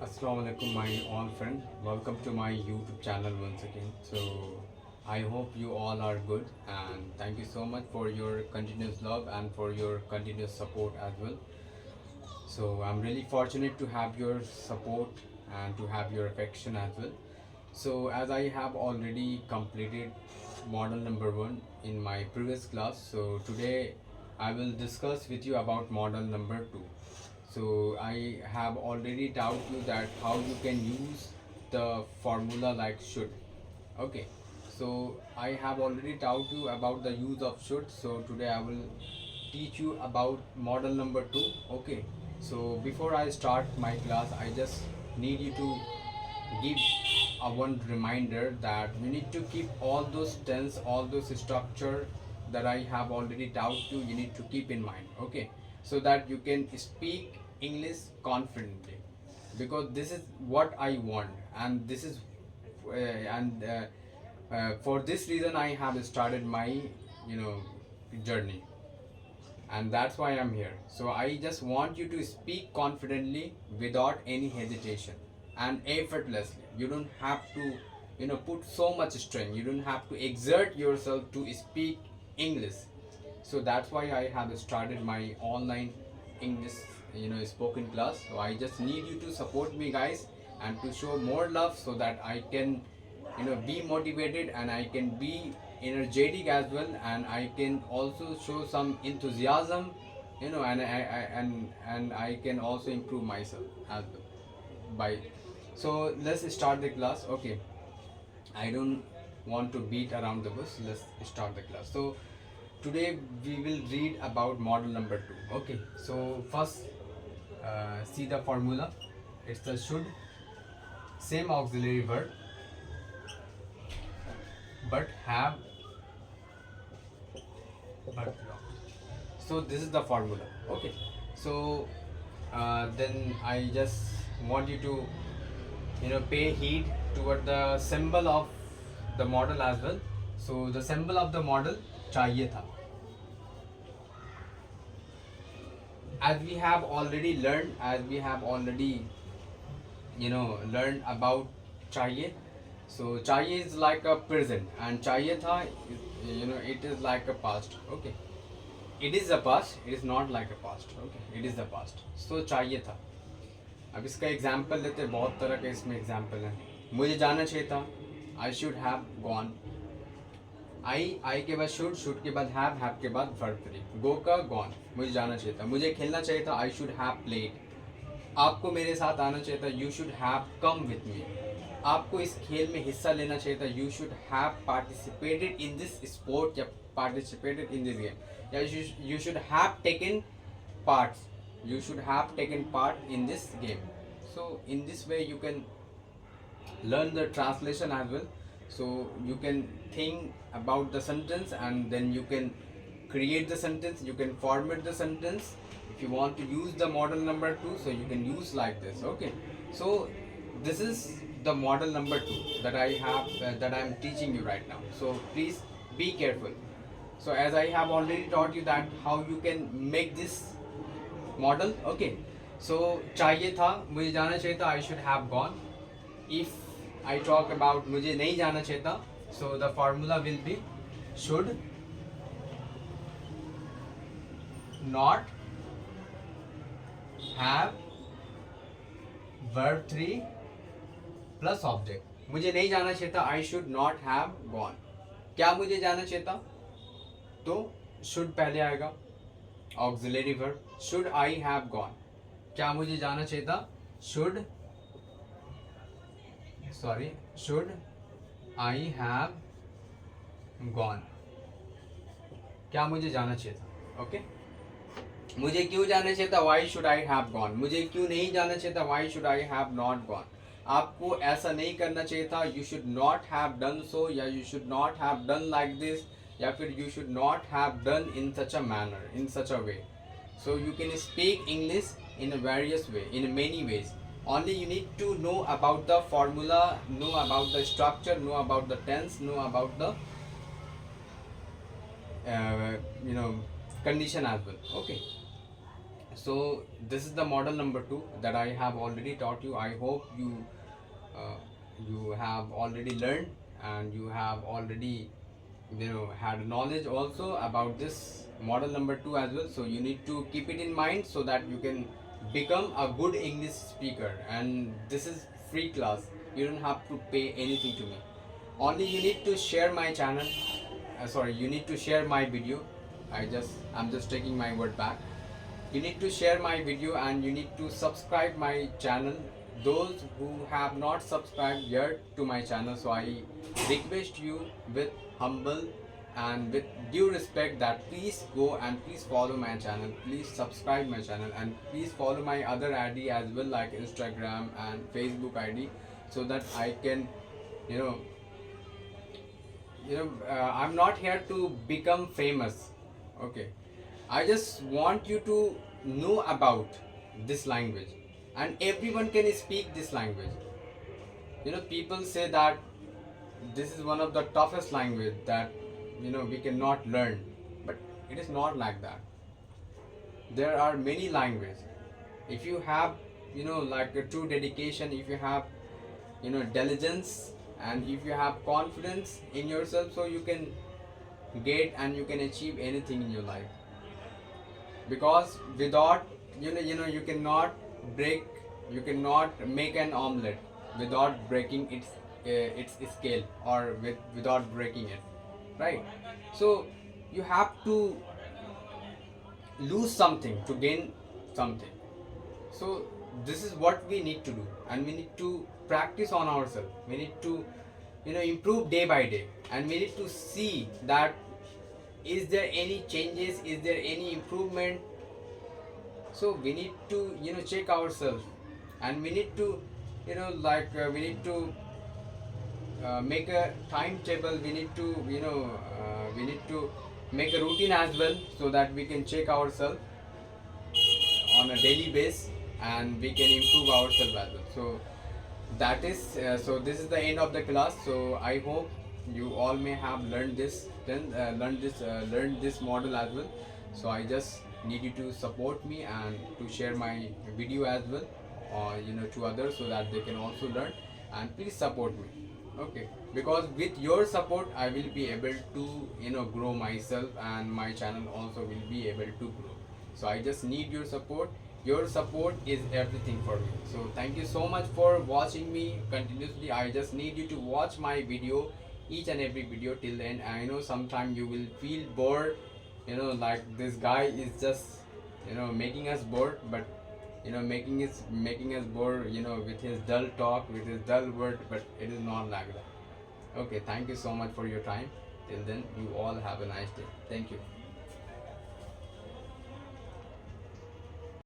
Assalamu alaikum, my all friend. Welcome to my YouTube channel once again. So I hope you all are good, and thank you so much for your continuous love and for your continuous support as well. So I'm really fortunate to have your support and to have your affection as well. So as I have already completed model number 1 in my previous class, so today I will discuss with you about model number 2. So I have already taught you that how you can use the formula like should. Okay, so I have already taught you about the use of should. So today I will teach you about model number 2. Okay, so before I start my class, I just need you to give a one reminder that you need to keep all those tense, all those structure that I have already taught you, you need to keep in mind. Okay, so that you can speak English confidently, because this is what I want, and this is and for this reason I have started my journey, and that's why I'm here. So I just want you to speak confidently without any hesitation and effortlessly. You don't have to, put so much strain. You don't have to exert yourself to speak English. So that's why I have started my online English, spoken class. So I just need you to support me, guys, and to show more love so that I can, be motivated and I can be energetic as well, and I can also show some enthusiasm, and I can also improve myself as well by. So let's start the class. Okay, I don't want to beat around the bush. Let's start the class. So today we will read about model number 2. Okay, so first see the formula. It's the should, same auxiliary verb, but have but wrong. So this is the formula. Okay, so then I just want you to pay heed toward the symbol of the model as well. So the symbol of the model चाहिए था. As we have already learned, learned about चाहिए. So चाहिए is like a present, and चाहिए था, it is like a past. Okay, it is a past, it is not like a past. Okay, it is the past. So चाहिए था. अब इसका example लेते हैं, बहुत तरह के इसमें एग्जाम्पल हैं. मुझे जाना चाहिए था, आई शुड हैव गॉन. आई के बाद शुड के बाद हैव के बाद वर्ब 3. गो का गॉन. मुझे जाना चाहिए था. मुझे खेलना चाहिए था, आई शुड हैव प्लेड. आपको मेरे साथ आना चाहिए था, you should have come with me. आपको इस खेल में हिस्सा लेना चाहिए था, you should have participated in this sport या पार्टिसिपेटेड इन दिस गेम, या you should have taken parts, you should have taken part in this game. So in this way you can learn the translation as well. So you can think about the sentence, and then you can create the sentence, you can format the sentence. If you want to use the model number 2, so you can use like this. Okay, so this is the model number 2 that I have that I am teaching you right now. So please be careful. So as I have already taught you that how you can make this model. Okay, so चाहिए था, मुझे जाना चाहिए था, I should have gone. If I talk about मुझे नहीं जाना चाहिए था, so the formula will be should not have verb 3 plus object. मुझे नहीं जाना चाहिए था, I should not have gone. क्या मुझे जाना चाहिए था, तो शुड पहले आएगा, auxiliary verb. Should I have gone. क्या मुझे जाना चाहिए था, शुड आई हैव गॉन. क्या मुझे जाना चाहिए था. ओके, मुझे क्यों जाना चाहिए था, why should I have gone. मुझे क्यों नहीं जाना चाहिए था, why should I have not gone. आपको ऐसा नहीं करना चाहिए था, you should not have done so, या you should not have done like this, या फिर you should not have done in such a manner, in such a way. So you can speak English in a various way, in many ways. Only you need to know about the formula, know about the structure, know about the tense, know about the condition as well. Okay, So this is the model number 2 that I have already taught you. I hope uh, you have already learned, and you have already had knowledge also about this model number 2 as well. So you need to keep it in mind so that you can become a good English speaker. And this is free class, you don't have to pay anything to me. Only you need to share my channel, sorry, you need to share my video. I'm just taking my word back. You need to share my video and you need to subscribe my channel, those who have not subscribed yet to my channel. So I request you with humble and with due respect that please go and please follow my channel, please subscribe my channel, and please follow my other ID as well, like Instagram and Facebook ID, so that I can you know I'm not here to become famous. Okay, I just want you to know about this language, and everyone can speak this language. People say that this is one of the toughest language that we cannot learn, but it is not like that. There are many languages. If you have like a true dedication, if you have diligence, and if you have confidence in yourself, so you can get and you can achieve anything in your life. Because without you cannot break, you cannot make an omelette without breaking its scale, or without breaking it, right? So you have to lose something to gain something. So this is what we need to do, and we need to practice on ourselves. We need to improve day by day, and we need to see that is there any changes, is there any improvement. So we need to check ourselves, and we need to we need to make a timetable. We need to we need to make a routine as well, so that we can check ourselves on a daily basis, and we can improve ourselves as well. So that is so this is the end of the class. So I hope you all may have learned this, then learned this model as well. So I just need you to support me and to share my video as well, or to others, so that they can also learn. And please support me, okay? Because with your support I will be able to grow myself, and my channel also will be able to grow. So I just need your support. Your support is everything for me. So thank you so much for watching me continuously. I just need you to watch my video, each and every video till the end. I know sometimes you will feel bored, like this guy is just making us bored, but making us bored with his dull talk, with his dull word, but it is not like that. Okay, thank you so much for your time. Till then, you all have a nice day. Thank you.